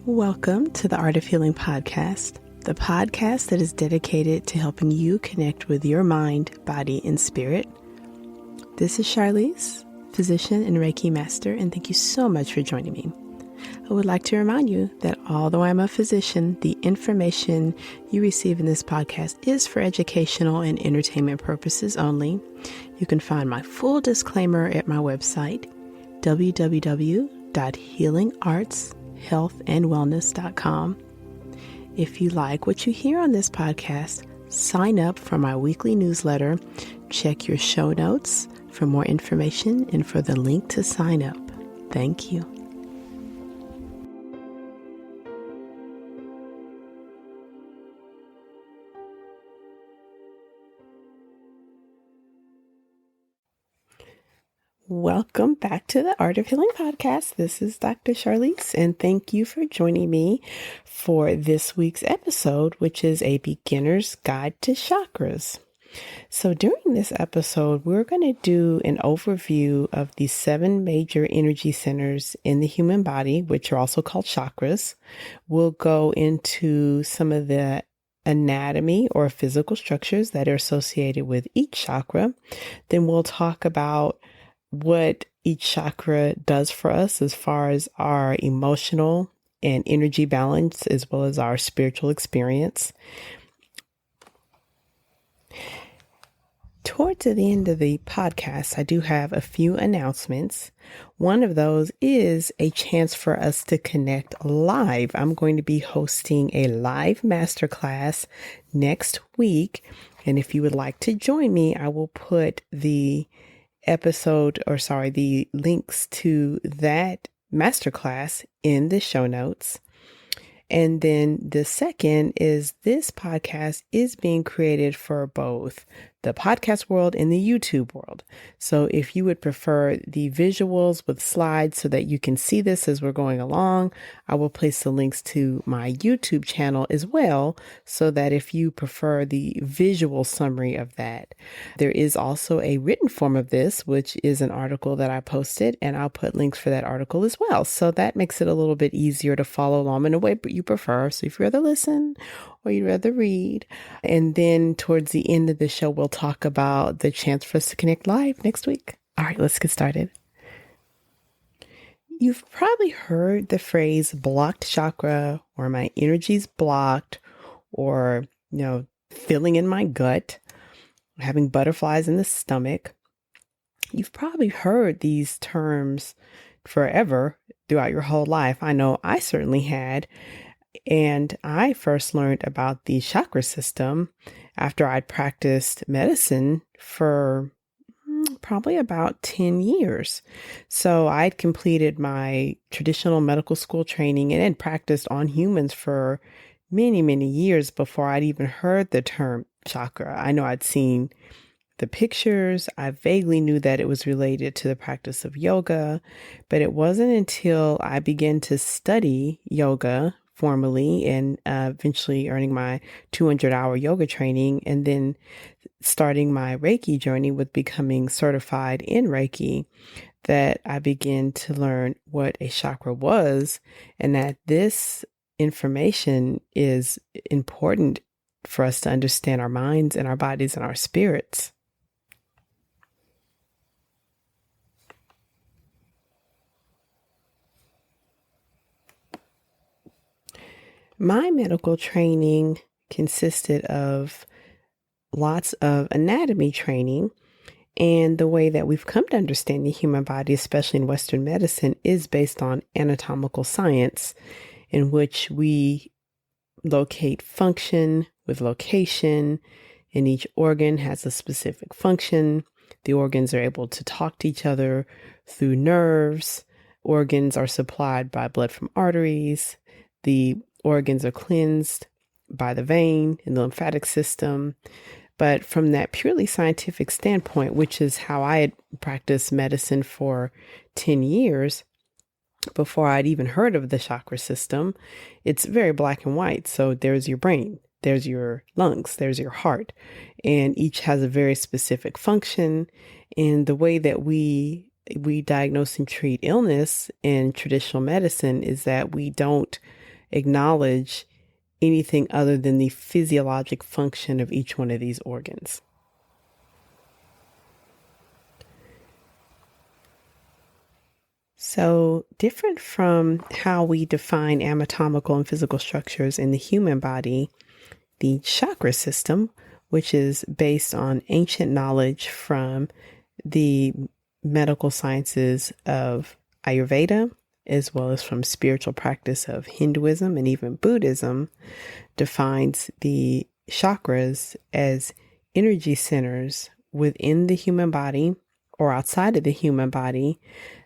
Welcome to the Art of Healing podcast, the podcast that is dedicated to helping you connect with your mind, body, and spirit. This is Charlize, physician and Reiki master, and thank you so much for joining me. I would like to remind you that although I'm a physician, the information you receive in this podcast is for educational and entertainment purposes only. You can find my full disclaimer at my website, www.healingartshealthandwellness.com. If you like what you hear on this podcast, sign up for my weekly newsletter. Check your show notes for more information and for the link to sign up. Thank you. Welcome back to the Art of Healing podcast. This is Dr. Charlize, and thank you for joining me for this week's episode, which is a beginner's guide to chakras. So during this episode, we're going to do an overview of the 7 major energy centers in the human body, which are also called chakras. We'll go into some of the anatomy or physical structures that are associated with each chakra. Then we'll talk about what each chakra does for us as far as our emotional and energy balance, as well as our spiritual experience. Towards the end of the podcast, I do have a few announcements. One of those is a chance for us to connect live. I'm going to be hosting a live masterclass next week. And if you would like to join me, I will put the links to that masterclass in the show notes. And then the second is this podcast is being created for both the podcast world and the YouTube world. So if you would prefer the visuals with slides so that you can see this as we're going along, I will place the links to my YouTube channel as well, so that if you prefer the visual summary of that. There is also a written form of this, which is an article that I posted, and I'll put links for that article as well. So that makes it a little bit easier to follow along in a way you prefer. So if you'd rather listen or you'd rather read. And then towards the end of the show, we'll talk about the chance for us to connect live next week. All right, let's get started. You've probably heard the phrase blocked chakra, or my energy's blocked, or, feeling in my gut, having butterflies in the stomach. You've probably heard these terms forever throughout your whole life. I know I certainly had. And I first learned about the chakra system after I'd practiced medicine for probably about 10 years. So I'd completed my traditional medical school training and had practiced on humans for many, many years before I'd even heard the term chakra. I know I'd seen the pictures. I vaguely knew that it was related to the practice of yoga, but it wasn't until I began to study yoga formally and eventually earning my 200-hour yoga training, and then starting my Reiki journey with becoming certified in Reiki, that I began to learn what a chakra was, and that this information is important for us to understand our minds and our bodies and our spirits. My medical training consisted of lots of anatomy training, and the way that we've come to understand the human body, especially in Western medicine, is based on anatomical science, in which we locate function with location, and each organ has a specific function. The organs are able to talk to each other through nerves. Organs are supplied by blood from arteries. The organs are cleansed by the vein and the lymphatic system. But from that purely scientific standpoint, which is how I had practiced medicine for 10 years before I'd even heard of the chakra system, it's very black and white. So there's your brain, there's your lungs, there's your heart, and each has a very specific function. And the way that we diagnose and treat illness in traditional medicine is that we don't acknowledge anything other than the physiologic function of each one of these organs. So, different from how we define anatomical and physical structures in the human body, the chakra system, which is based on ancient knowledge from the medical sciences of Ayurveda, as well as from spiritual practice of Hinduism and even Buddhism, defines the chakras as energy centers within the human body or outside of the human body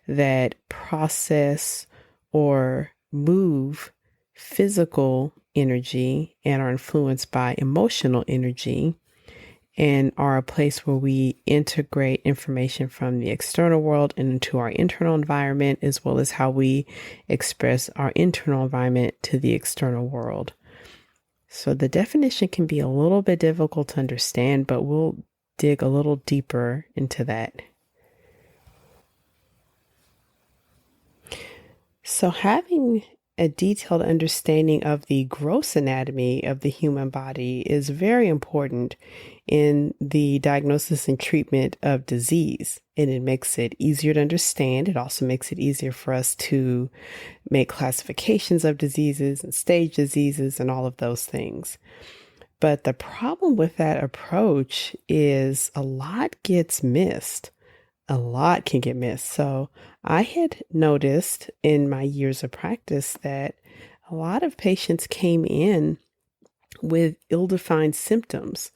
that process or move physical energy and are influenced by emotional energy, and are a place where we integrate information from the external world and into our internal environment, as well as how we express our internal environment to the external world. So the definition can be a little bit difficult to understand, but we'll dig a little deeper into that. So having a detailed understanding of the gross anatomy of the human body is very important in the diagnosis and treatment of disease. And it makes it easier to understand. It also makes it easier for us to make classifications of diseases and stage diseases and all of those things. But the problem with that approach is a lot gets missed. A lot can get missed. So I had noticed in my years of practice that a lot of patients came in with ill-defined symptoms,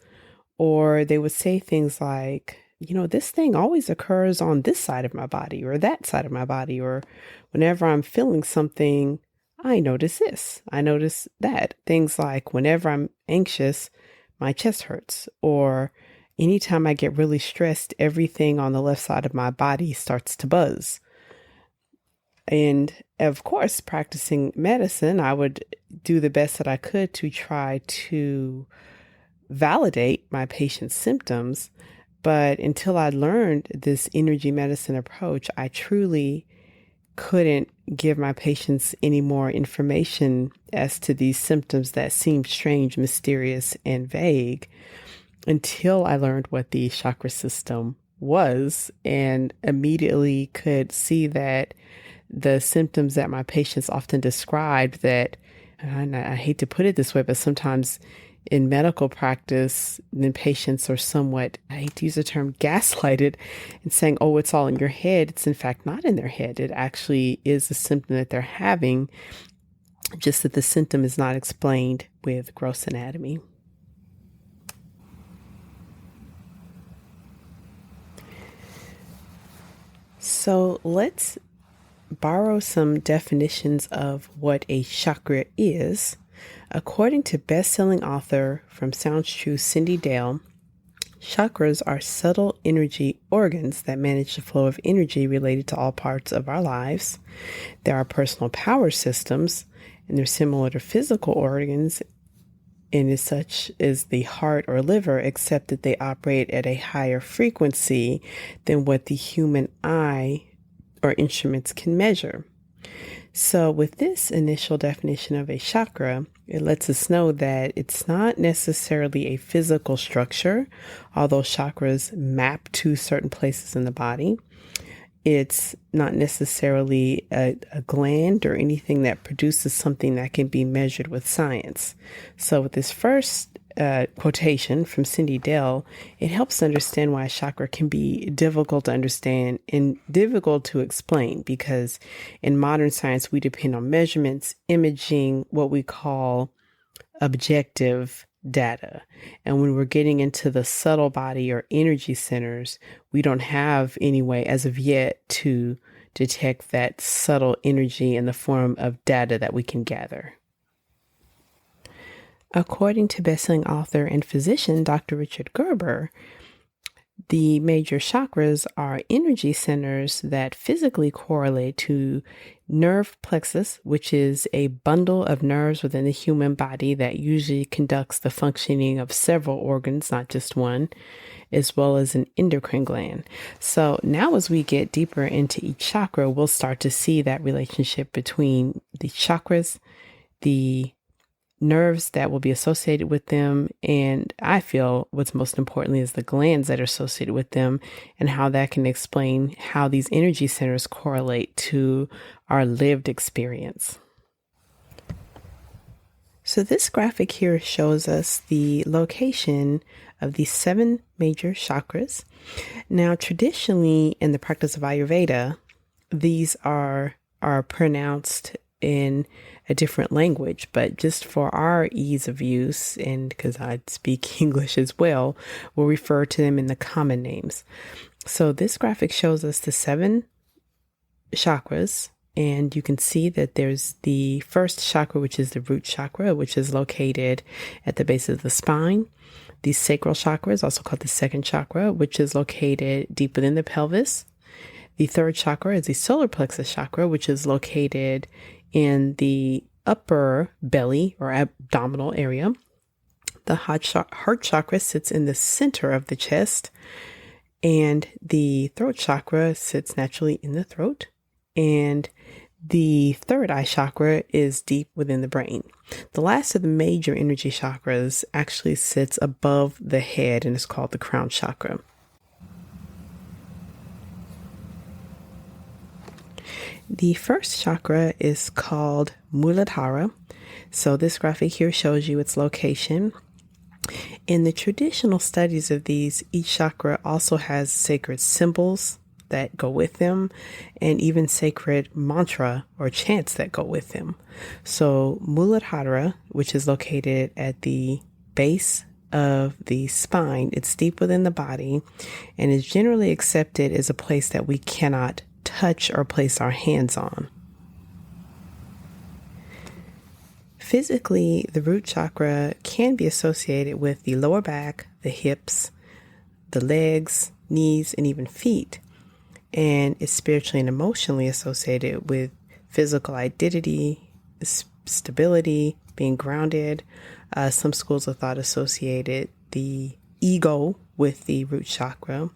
or they would say things like, this thing always occurs on this side of my body or that side of my body, or whenever I'm feeling something, I notice this, I notice that. Things like whenever I'm anxious, my chest hurts, or anytime I get really stressed, everything on the left side of my body starts to buzz. And of course, practicing medicine, I would do the best that I could to try to validate my patient's symptoms. But until I learned this energy medicine approach, I truly couldn't give my patients any more information as to these symptoms that seemed strange, mysterious, and vague, until I learned what the chakra system was and immediately could see that the symptoms that my patients often described, that, and I hate to put it this way, but sometimes in medical practice, then patients are somewhat, I hate to use the term, gaslighted and saying, oh, it's all in your head. It's in fact not in their head. It actually is a symptom that they're having, just that the symptom is not explained with gross anatomy. So let's borrow some definitions of what a chakra is. According to best-selling author from Sounds True, Cindy Dale, chakras are subtle energy organs that manage the flow of energy related to all parts of our lives. There are personal power systems, and they're similar to physical organs, and as such as the heart or liver, except that they operate at a higher frequency than what the human eye or instruments can measure. So with this initial definition of a chakra, it lets us know that it's not necessarily a physical structure, although chakras map to certain places in the body. It's not necessarily a gland or anything that produces something that can be measured with science. So with this first quotation from Cindy Dale, it helps understand why a chakra can be difficult to understand and difficult to explain, because in modern science, we depend on measurements, imaging, what we call objective data. And when we're getting into the subtle body or energy centers, we don't have any way as of yet to detect that subtle energy in the form of data that we can gather. According to bestselling author and physician Dr. Richard Gerber, the major chakras are energy centers that physically correlate to nerve plexus, which is a bundle of nerves within the human body that usually conducts the functioning of several organs, not just one, as well as an endocrine gland. So now as we get deeper into each chakra, we'll start to see that relationship between the chakras the nerves that will be associated with them, and I feel what's most importantly is the glands that are associated with them, and how that can explain how these energy centers correlate to our lived experience. So this graphic here shows us the location of the 7 major chakras. Now, traditionally in the practice of Ayurveda, these are pronounced in a different language, but just for our ease of use, and because I speak English as well, we'll refer to them in the common names. So this graphic shows us the 7 chakras, and you can see that there's the first chakra, which is the root chakra, which is located at the base of the spine. The sacral chakra is also called the second chakra, which is located deep within the pelvis. The third chakra is the solar plexus chakra, which is located in the upper belly or abdominal area. The heart chakra sits in the center of the chest, and the throat chakra sits naturally in the throat, and the third eye chakra is deep within the brain. The last of the major energy chakras actually sits above the head and is called the crown chakra. The first chakra is called Muladhara. So this graphic here shows you its location. In the traditional studies of these, each chakra also has sacred symbols that go with them, and even sacred mantra or chants that go with them. So Muladhara, which is located at the base of the spine, it's deep within the body, and is generally accepted as a place that we cannot touch or place our hands on. Physically, the root chakra can be associated with the lower back, the hips, the legs, knees, and even feet, and is spiritually and emotionally associated with physical identity, stability, being grounded. Some schools of thought associated the ego with the root chakra,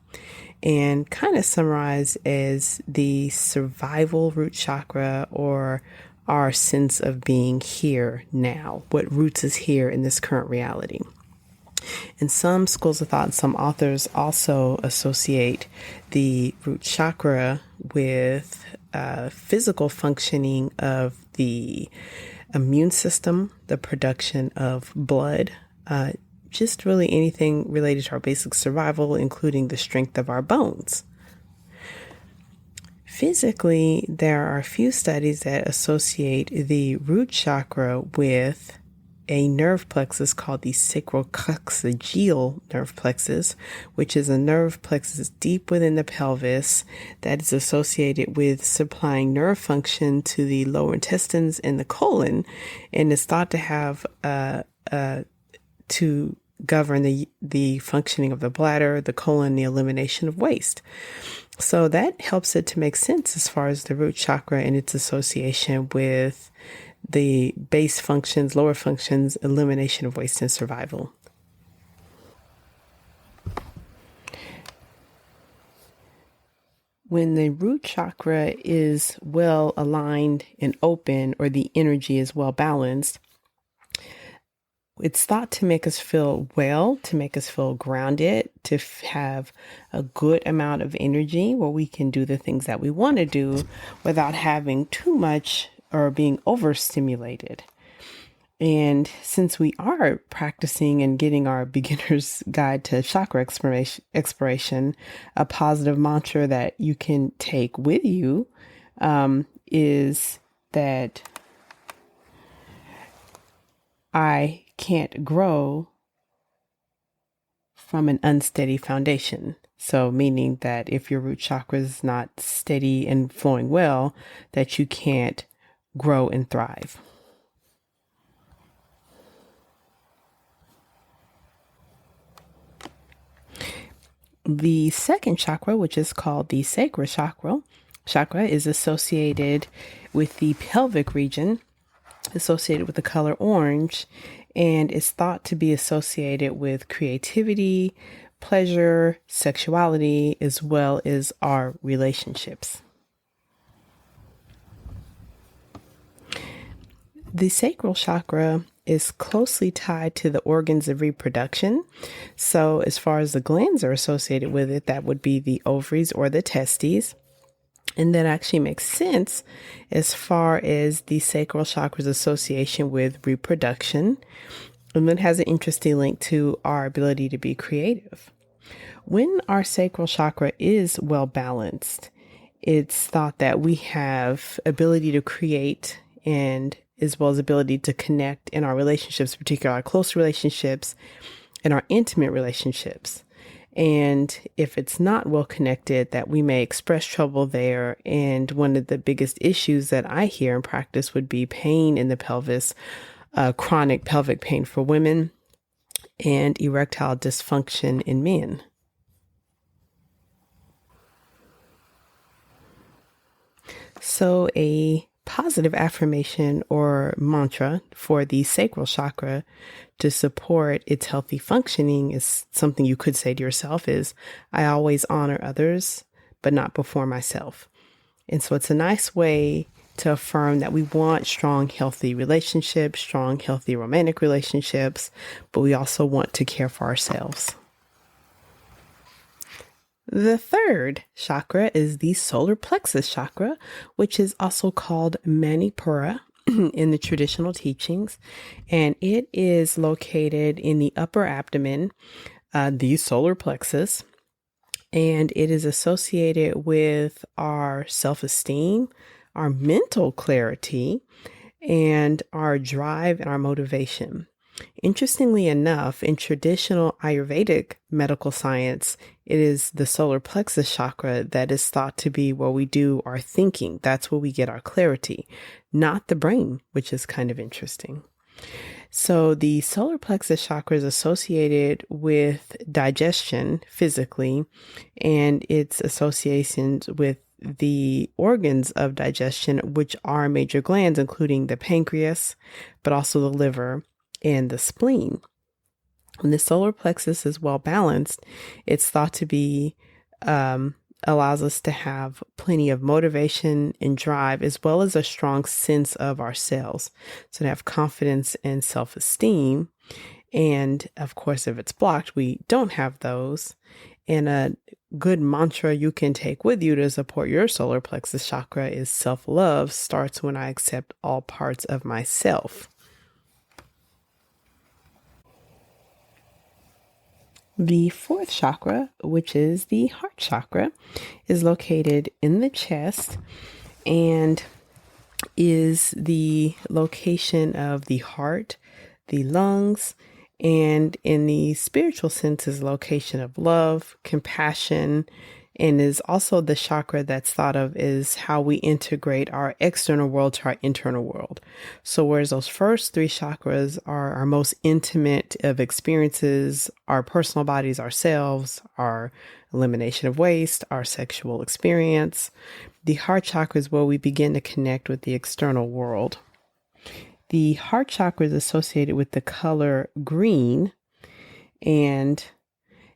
and kind of summarized as the survival root chakra, or our sense of being here now, what roots is here in this current reality. And some schools of thought and some authors also associate the root chakra with physical functioning of the immune system, the production of blood, just really anything related to our basic survival, including the strength of our bones. Physically, there are a few studies that associate the root chakra with a nerve plexus called the sacrococcygeal nerve plexus, which is a nerve plexus deep within the pelvis that is associated with supplying nerve function to the lower intestines and the colon, and is thought to have to govern the functioning of the bladder, the colon, the elimination of waste. So that helps it to make sense as far as the root chakra and its association with the base functions, lower functions, elimination of waste, and survival. When the root chakra is well aligned and open, or the energy is well balanced, it's thought to make us feel well, to make us feel grounded, to have a good amount of energy where we can do the things that we want to do without having too much or being overstimulated. And since we are practicing and getting our beginner's guide to chakra exploration, a positive mantra that you can take with you is that I can't grow from an unsteady foundation. So meaning that if your root chakra is not steady and flowing well, that you can't grow and thrive. The second chakra, which is called the sacral chakra, is associated with the pelvic region, associated with the color orange, and is thought to be associated with creativity, pleasure, sexuality, as well as our relationships. The sacral chakra is closely tied to the organs of reproduction. So, as far as the glands are associated with it, that would be the ovaries or the testes. And that actually makes sense as far as the sacral chakra's association with reproduction. And that has an interesting link to our ability to be creative. When our sacral chakra is well balanced, it's thought that we have ability to create and as well as ability to connect in our relationships, particularly our close relationships and our intimate relationships. And if it's not well connected, that we may express trouble there. And one of the biggest issues that I hear in practice would be pain in the pelvis, chronic pelvic pain for women, and erectile dysfunction in men. So a positive affirmation or mantra for the sacral chakra to support its healthy functioning is something you could say to yourself is, I always honor others, but not before myself. And so it's a nice way to affirm that we want strong, healthy relationships, strong, healthy romantic relationships, but we also want to care for ourselves. The third chakra is the solar plexus chakra, which is also called Manipura in the traditional teachings. And it is located in the upper abdomen, the solar plexus. And it is associated with our self-esteem, our mental clarity, and our drive and our motivation. Interestingly enough, in traditional Ayurvedic medical science, it is the solar plexus chakra that is thought to be where we do our thinking. That's where we get our clarity, not the brain, which is kind of interesting. So the solar plexus chakra is associated with digestion physically, and its associations with the organs of digestion, which are major glands, including the pancreas, but also the liver and the spleen. When the solar plexus is well balanced, it's thought to be allows us to have plenty of motivation and drive, as well as a strong sense of ourselves. So to have confidence and self-esteem. And of course, if it's blocked, we don't have those. And a good mantra you can take with you to support your solar plexus chakra is self-love starts when I accept all parts of myself. The fourth chakra, which is the heart chakra, is located in the chest and is the location of the heart, the lungs, and in the spiritual sense is location of love, compassion, and is also the chakra that's thought of as how we integrate our external world to our internal world. So whereas those first three chakras are our most intimate of experiences, our personal bodies, ourselves, our elimination of waste, our sexual experience, the heart chakra is where we begin to connect with the external world. The heart chakra is associated with the color green, and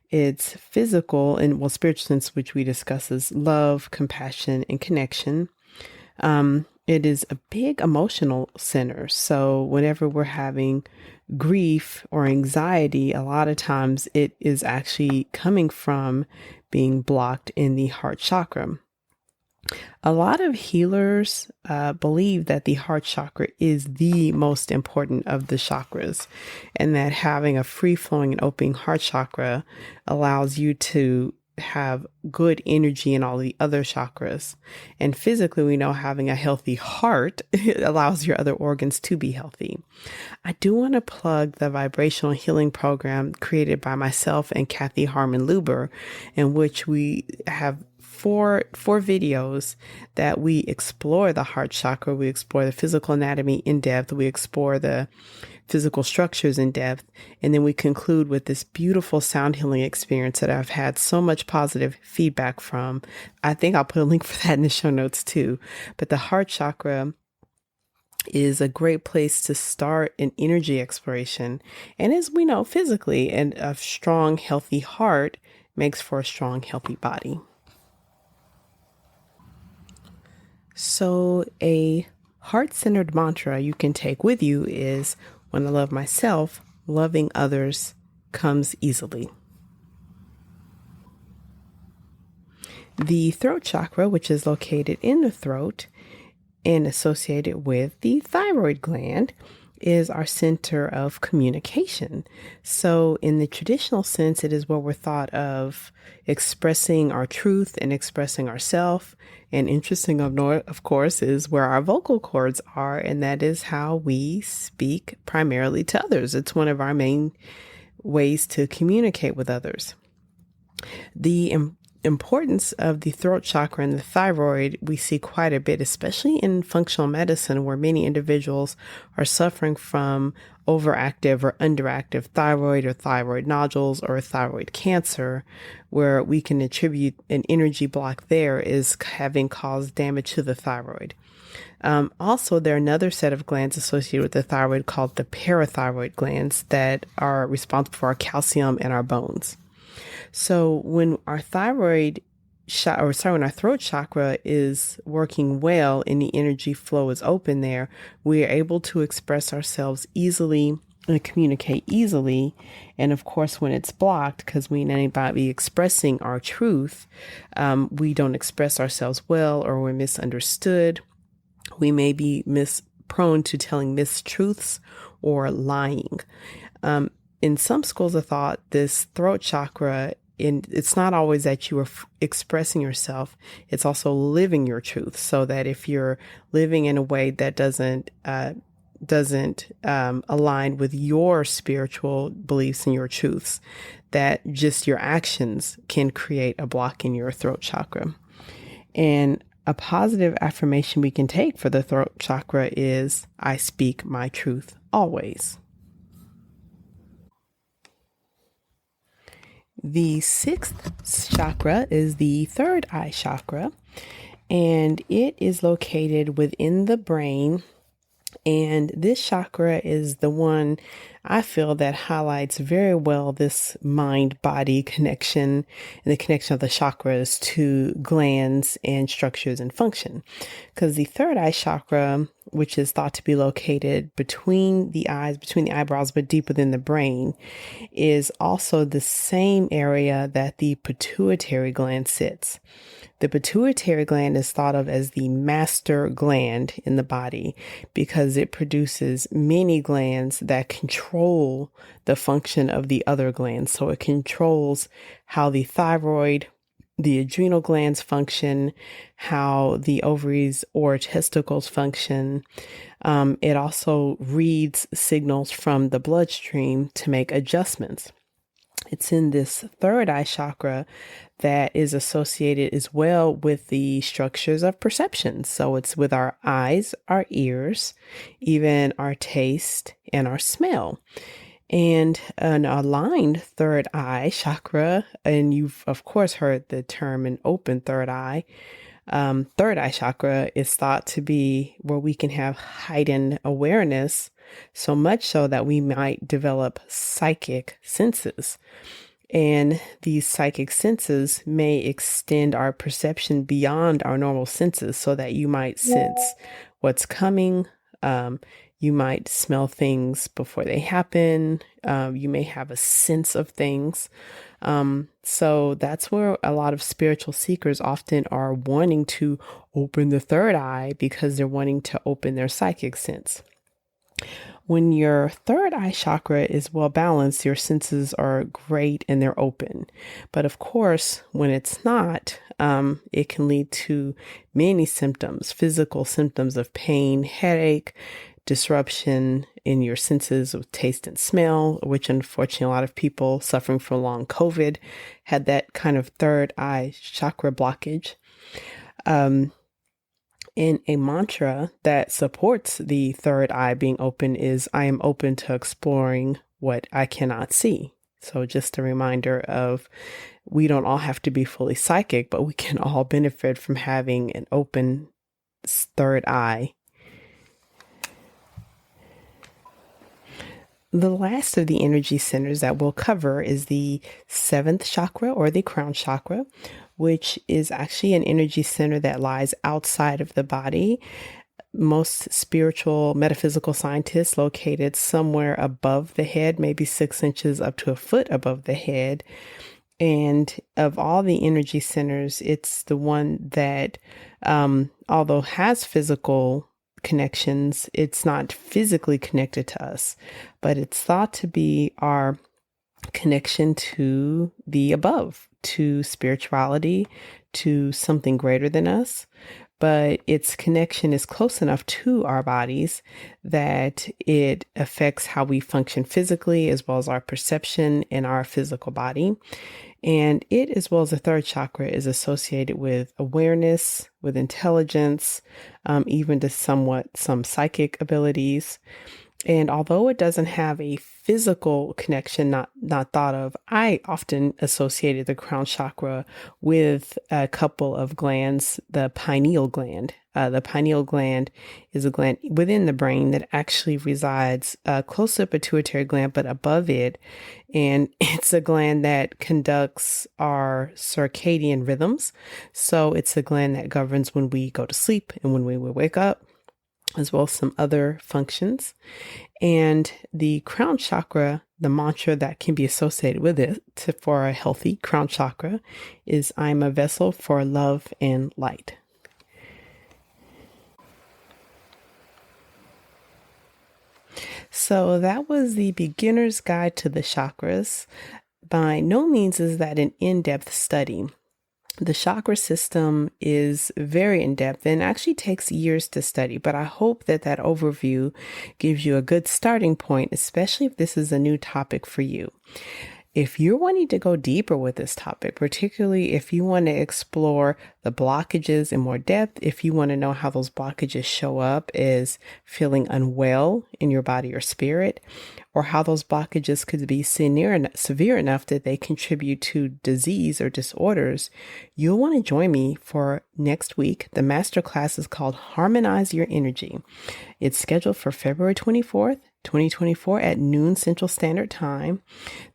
it's physical and spiritual sense, which we discuss as love, compassion, and connection. It is a big emotional center. So whenever we're having grief or anxiety, a lot of times it is actually coming from being blocked in the heart chakra. A lot of healers believe that the heart chakra is the most important of the chakras, and that having a free-flowing and open heart chakra allows you to have good energy in all the other chakras. And physically, we know having a healthy heart allows your other organs to be healthy. I do want to plug the vibrational healing program created by myself and Kathy Harmon Luber, in which we have four videos that we explore the heart chakra. We explore the physical anatomy in depth. We explore the physical structures in depth. And then we conclude with this beautiful sound healing experience that I've had so much positive feedback from. I think I'll put a link for that in the show notes too. But the heart chakra is a great place to start an energy exploration. And as we know, physically, and a strong, healthy heart makes for a strong, healthy body. So a heart-centered mantra you can take with you is, when I love myself, loving others comes easily. The throat chakra, which is located in the throat and associated with the thyroid gland, is our center of communication. So in the traditional sense, it is where we're thought of expressing our truth and expressing ourselves. And interesting, of course, is where our vocal cords are, and that is how we speak primarily to others. It's one of our main ways to communicate with others. The importance of the throat chakra and the thyroid we see quite a bit, especially in functional medicine, where many individuals are suffering from overactive or underactive thyroid or thyroid nodules or thyroid cancer, where we can attribute an energy block there is having caused damage to the thyroid. Also, there are another set of glands associated with the thyroid called the parathyroid glands that are responsible for our calcium and our bones. So when our throat chakra is working well and the energy flow is open there, we are able to express ourselves easily and communicate easily. And of course, when it's blocked, because we may not be expressing our truth, we don't express ourselves well, or we're misunderstood. We may be prone to telling mistruths or lying. In some schools of thought, this throat chakra, it's not always that you are expressing yourself. It's also living your truth. So that if you're living in a way that doesn't align with your spiritual beliefs and your truths, that just your actions can create a block in your throat chakra. And a positive affirmation we can take for the throat chakra is, I speak my truth always. The sixth chakra is the third eye chakra, and it is located within the brain. And this chakra is the one I feel that highlights very well this mind-body connection and the connection of the chakras to glands and structures and function. Because the third eye chakra, which is thought to be located between the eyes, between the eyebrows, but deep within the brain, is also the same area that the pituitary gland sits. The pituitary gland is thought of as the master gland in the body because it produces many glands that control the function of the other glands. So it controls how the thyroid, the adrenal glands function, how the ovaries or testicles function. It also reads signals from the bloodstream to make adjustments. It's in this third eye chakra that is associated as well with the structures of perception. So it's with our eyes, our ears, even our taste and our smell. And an aligned third eye chakra, and you've of course heard the term an open third eye. Third eye chakra is thought to be where we can have heightened awareness, so much so that we might develop psychic senses. And these psychic senses may extend our perception beyond our normal senses, so that you might sense what's coming. You might smell things before they happen. You may have a sense of things. So that's where a lot of spiritual seekers often are wanting to open the third eye, because they're wanting to open their psychic sense. When your third eye chakra is well balanced, your senses are great and they're open. But of course, when it's not, it can lead to many symptoms, physical symptoms of pain, headache, disruption in your senses of taste and smell, which unfortunately a lot of people suffering from long COVID had that kind of third eye chakra blockage. And a mantra that supports the third eye being open is, I am open to exploring what I cannot see. So just a reminder of, we don't all have to be fully psychic, but we can all benefit from having an open third eye. The last of the energy centers that we'll cover is the seventh chakra, or the crown chakra, which is actually an energy center that lies outside of the body. most spiritual metaphysical scientists located somewhere above the head, maybe 6 inches up to a foot above the head. And of all the energy centers, it's the one that, although has physical connections, it's not physically connected to us, but it's thought to be our connection to the above, to spirituality, to something greater than us. But its connection is close enough to our bodies that it affects how we function physically, as well as our perception in our physical body. And it, as well as the third chakra, is associated with awareness, with intelligence, even to somewhat some psychic abilities. And although it doesn't have a physical connection, not thought of, I often associated the crown chakra with a couple of glands, the pineal gland. The pineal gland is a gland within the brain that actually resides close to the pituitary gland, but above it. And it's a gland that conducts our circadian rhythms. So it's a gland that governs when we go to sleep and when we will wake up, as well as some other functions. And the crown chakra, the mantra that can be associated with it for a healthy crown chakra is, I'm a vessel for love and light. So that was the beginner's guide to the chakras. By no means is that an in-depth study. The chakra system is very in-depth and actually takes years to study, but I hope that that overview gives you a good starting point, especially if this is a new topic for you. If you're wanting to go deeper with this topic, particularly if you want to explore the blockages in more depth, if you want to know how those blockages show up as feeling unwell in your body or spirit, or how those blockages could be severe enough that they contribute to disease or disorders, you'll want to join me for next week. The masterclass is called Harmonize Your Energy. It's scheduled for February 24th, 2024 at noon Central Standard Time.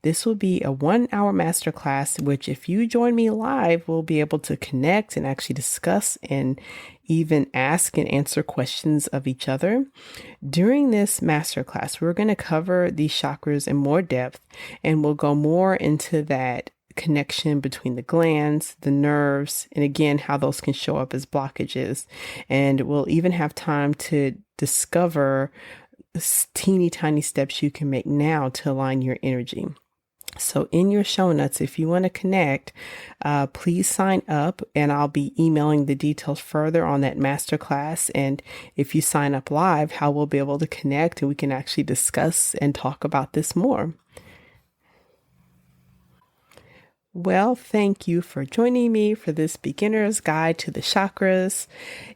This will be a 1-hour masterclass, which if you join me live, we'll be able to connect and actually discuss and even ask and answer questions of each other. During this masterclass, we're going to cover these chakras in more depth, and we'll go more into that connection between the glands, the nerves, and again, how those can show up as blockages. And we'll even have time to discover teeny tiny steps you can make now to align your energy. So in your show notes, if you want to connect, please sign up, and I'll be emailing the details further on that masterclass. And if you sign up live, how we'll be able to connect and we can actually discuss and talk about this more. Well, thank you for joining me for this beginner's guide to the chakras.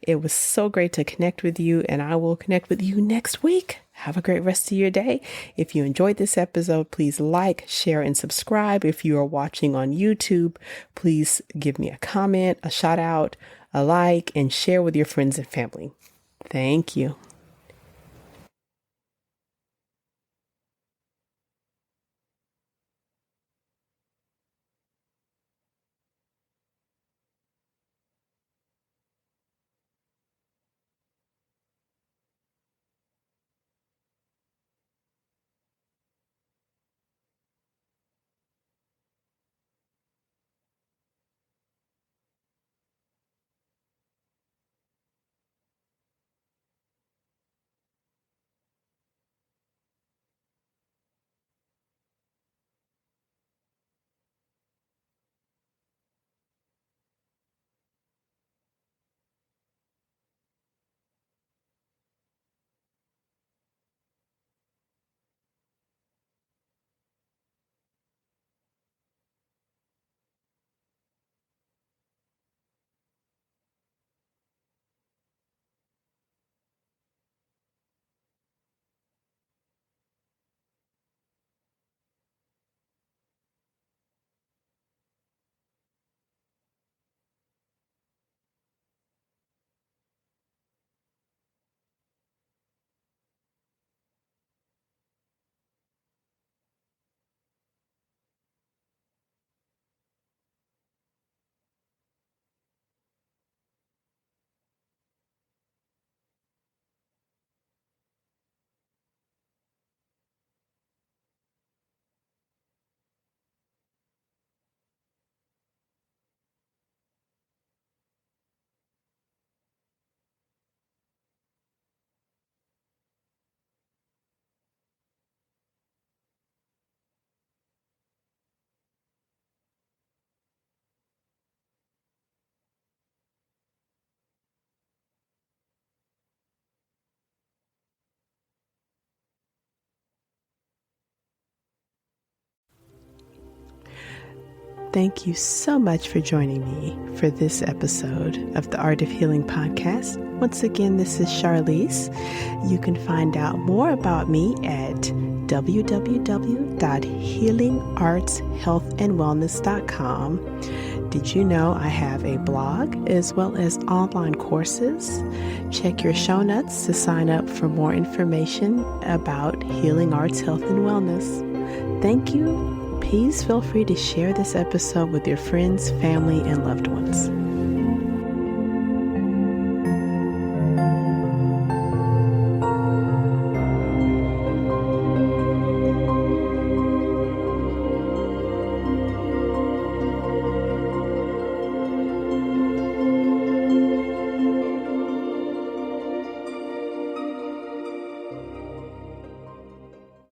It was so great to connect with you, and I will connect with you next week. Have a great rest of your day. If you enjoyed this episode, please like, share, and subscribe. If you are watching on YouTube, please give me a comment, a shout out, a like, and share with your friends and family. Thank you. Thank you so much for joining me for this episode of the Art of Healing podcast. Once again, this is Charlize. You can find out more about me at www.healingartshealthandwellness.com. Did you know I have a blog as well as online courses? Check your show notes to sign up for more information about healing arts, health, and wellness. Thank you. Please feel free to share this episode with your friends, family, and loved ones.